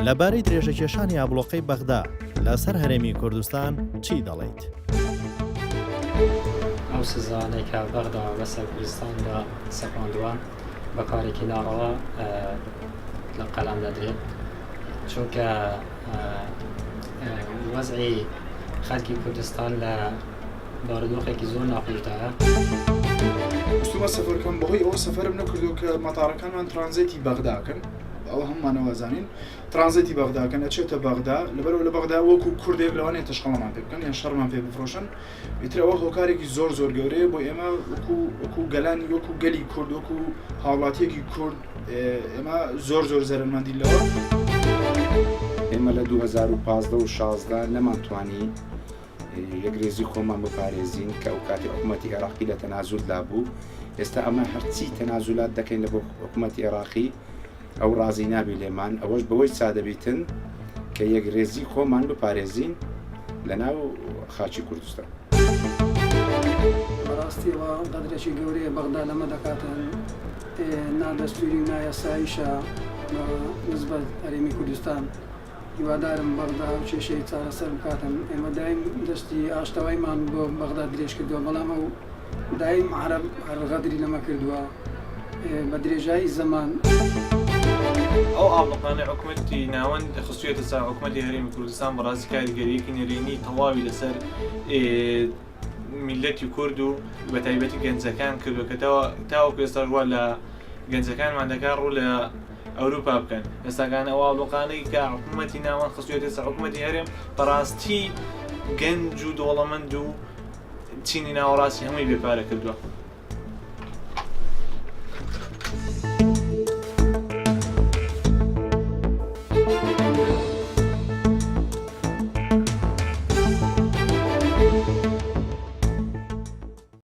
لەبارەی درێژەکێشانی ئابڵۆقەی بەغدا لەسەر هەرێمی کوردستان چی دەڵێیت؟ ئەو سزانێکە بەغدا بەسەر کوردستاندا سەپاندووان بەکارێکی ناڕەوا لە قەلام دەدرێت چونکە وەزعی خەڵکی کوردستان لە بارودۆخێکی زۆر ناخۆشدایە. وستومە سەفەرکەم بەهۆی ئەوە سەفەرم نەکردو کە مەتاڕەکانمان ترانزیتی بەغداکەن، ئەوە هەممانەوە زانین ترانزیتی بەغداکەن ئەچێتە بەغدا، لەبەرەوە لە بەغدا وەکو کوردێک لەوانەیە تەشخەڵەمان پێ بکەن یان شەڕمان پێ بفرۆشن. ئیتر ئەوە هۆکارێکی زۆر گەورەیە بۆ ئێمە وەکو گەلانی وەکو گەلی کورد وەکو هاوڵاتیەکی کورد ئێمە زۆر زەرمەندی لەوە. ئێمە لە 2015 و 16 نەمانتوانی یەکرێزی خۆمان بپارێزین کە ئەو کاتی حکوومەتی عێراقی لە تەنازولدا بوو. ئێستا ئەمە هەرچی تەنازولات دەکەین لە بۆ حکوومەتی عێراقی ئەو ڕازی نابی لێمان، ئەوەش بەوەی سادەبیتن کە یەکرێزی خۆمان بپارێزین لە ناو خاچی کوردستان. بەڕاستیەوە قەدرێکی گەورەیە بەغدا لەمە دەکاتن نادەستوری و نایەساییشە نسبەت هەرێمی کوردستان. هیوادارم بەغدا و کێشەی چارەسەر بکاتن. ئێمە دایم دەستی ئاشتەوایمان بۆ بەغدا درێژ کردووە، بەڵام ئەو دایم عەرەب هەرغەدری لەمە کردووە بە درێژایی زەمان. ئەو ئاڵۆقانە حکوومەتی ناوەند خستوێتە سەر حکوومەتی هەرێمی کوردستان بەڕاستی کاریگەریەکی نێرێنی تەواوی لەسەر میلەتی کورد و بە تایبەتی گەنجەکان کردو کە تاوەکو ئێستا ڕوا لە گەنجەکانمان دەکات ڕوو لە ئەوروپا بکەن. ئێستاکان ئەو ئاڵۆقانەی کە حکوومەتی ناوەند خستوێتە سەر حکوومەتی هەرێم بەڕاستی گەنج و دۆڵەمەند و چینی ناوەڕاستی هەمووی بێپارە کردووە.